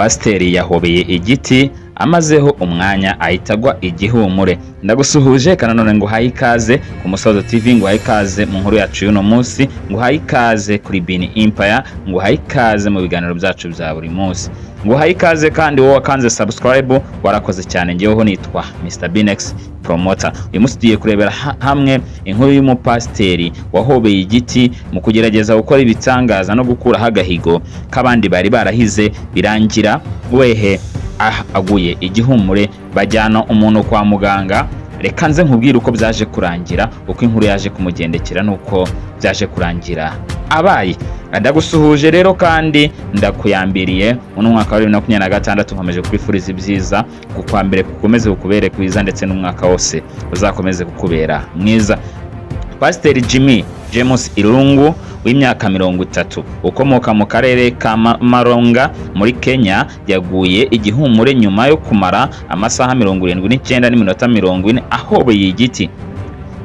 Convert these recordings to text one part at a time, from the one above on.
Pasiteri yahobeye igiti amazeho umwanya ahitagwa igihumure. Ndagusuhuje kana none ngo hayi ikaze ku Musozo TV, ngo hayi ikaze mu nkuru yacu y'uno munsi, ngo hayi ikaze kuri Bin Empire, ngo hayi ikaze mu biganiro byacu bya buri munsi, ngo hayi ikaze kandi wowe wakanze subscribe warakoze cyane. Ngeweho nitwa Mr Binex Promoter. Uyu munsi tugiye kurebera hamwe inkuru y'umupasiteri wahobeye igiti mu kugerageza gukora ibitangaza no gukuraho agahigo k'abandi bari barahize, birangira wehe aguye igihumure, bajyana umuntu kwa muganga. Reka nze nkubwire uko byaje kurangira, uko inkuru yaje kumugendekera nuko byaje kurangira abaye. Ndagusuhuje rero kandi ndakuyambiriye mu mwaka wa 2026, nkomeje kwifuriza ibyiza ku kwa mbere kukomeze kukubere kwiza, ndetse n'umwaka wose uzakomeze kukubera mwiza. Pasiteri Jimmy James Irungu w'imyaka 30 ukomoka mu karere ka Maronga muri Kenya yaguye igihumure nyuma yo kumara amasaha 79 n'iminota 40 ahobeye igiti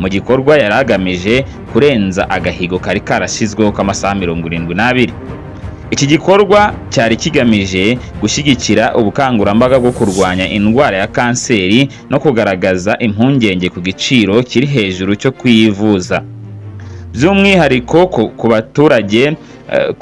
mu gikorwa yaragamije kurenza agahigo kari karashyizweho k'amasaha 72. Iki gikorwa cyari kigamije gushyigikira ubukangurambaga bwo kurwanya indwara ya kanseri no kugaragaza impungenge ku giciro kiri hejuru cyo kwivuza, by'umwihariko ku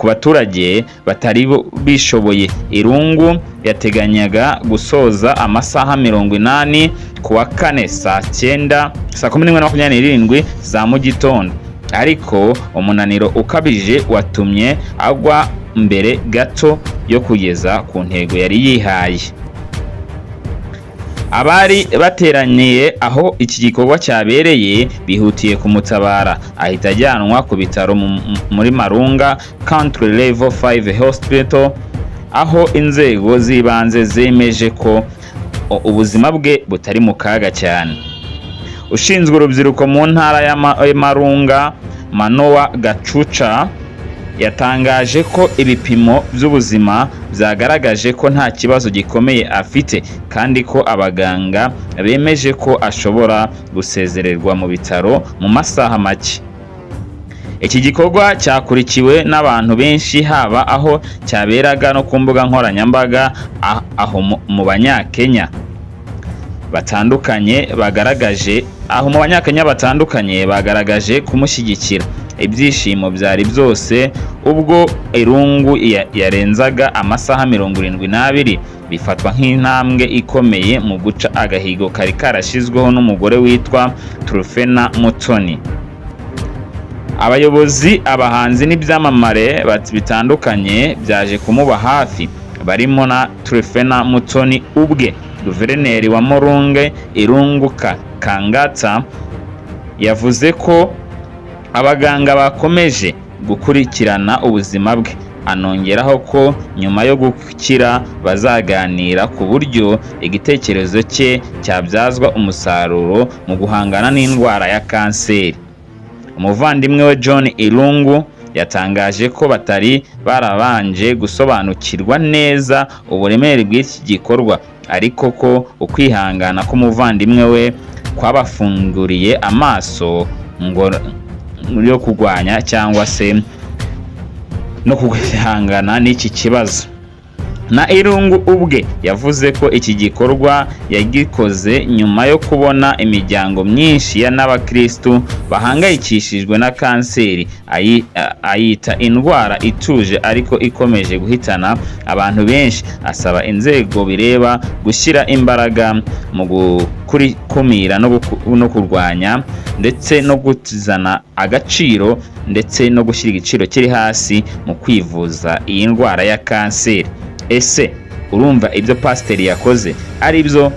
baturage batari bishoboye. Irungu yateganyaga gusoza amasaha 80 kuwa kane saa 11:27 za mu gitondo, ariko umunaniro ukabije watumye agwa mbere gato yo kugeza ku ntego yari yihaye. Abari bateraniye aho iki gikorwa cyabereye bihutiye kumutabara, ahita ajyanwa ku bitaro muri Marunga Country Level 5 Hospital, aho inzego z'ibanze zemeje ko ubuzima bwe butari mu kaga cyane. Ushinzwe urubyiruko mu ntara ya Marunga Manoa Gacuca yatangaje ko ibipimo by'ubuzima byagaragaje ko nta kibazo gikomeye afite, kandi ko abaganga bemeje ko ashobora gusezererwa mu bitaro mu masaha make. Iki gikorwa cyakurikiwe n'abantu benshi, haba aho cyaberaga no ku mbuga nkoranyambaga aho mu Banyakenya batandukanye bagaragaje kumushyigikira. Ibyishimo byari byose ubwo Irungu yarenzaga amasaha 72, bifatwa nk'intambwe ikomeye mu guca agahigo kari karashyizweho n'umugore witwa Trufena Mutoni. Abayobozi, abahanzi n'ibyamamare bitandukanye byaje kumuba hafi, barimo na Trufena Mutoni ubwe. Guverineri wa Morunge Irungu Kangata yavuze ko abaganga bakomeje gukurikirana ubuzima bwe, anongeraho ko nyuma yo gukira bazaganira ku buryo igitekerezo cye cyabyazwa umusaruro mu guhangana n'indwara ya kanseri. Umuvandimwe we John Irungu yatangaje ko batari barabanje gusobanukirwa neza uburemere bw'iki gikorwa, ariko ko ukwihangana k'umuvandimwe we kwabafunguriye amaso yo kurwanya cyangwa se no kwihangana n'iki kibazo. Na Irungu ubwe yavuze ko iki gikorwa yagikoze nyuma yo kubona imiryango myinshi n'abakristu bahangayikishijwe na kanseri, ayita indwara ituje ariko ikomeje guhitana abantu benshi. Asaba inzego bireba gushyira imbaraga mu gukumira no kurwanya, ndetse no gutizana agaciro, ndetse no gushyira igiciro kiri hasi mu kwivuza iyi ndwara ya kanseri. Ese urumva ibyo pasiteri yakoze ari byo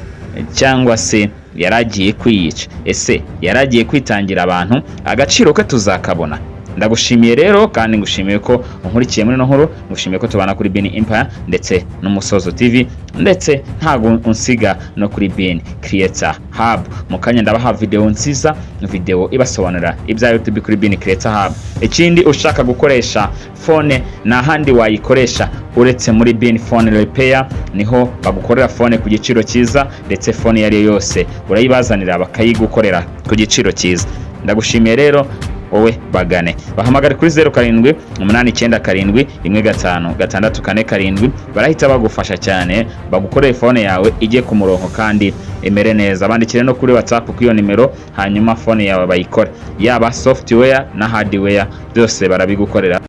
cyangwa se yaragiye kwiyica? Ese yaragiye kwitangira abantu? Agaciro ke tuzakabona. Ndagushimiye rero kandi ngushimiye ko unkurikiye muri nkuru, ngushimiye ko tubana kuri Bin Empire ndetse n'Umusozo TV, ndetse ntago unsiga no kuri Bin Creator Hub. Mukanya ndabaha video nziza, video ibasobanura ibya YouTube kuri Bin Creator Hub. Ikindi ushaka gukoresha phone na handi wayikoresha uretse muri Bin Phone Repair, niho bagukorera phone ku giciro cyiza, ndetse phone yari yose urayibazanira bakayigukorera ku giciro cyiza. Ndagushimiye rero wowe bagane, bahamagare kuri 0787155647 barahita bagufasha cyane bagukoreye phone yawe ijye ku murongo kandi emere neza. Bandikire no kuri WhatsApp ku iyo nimero hanyuma phone yawe bayikore, yaba software na hardware byose barabigukorera.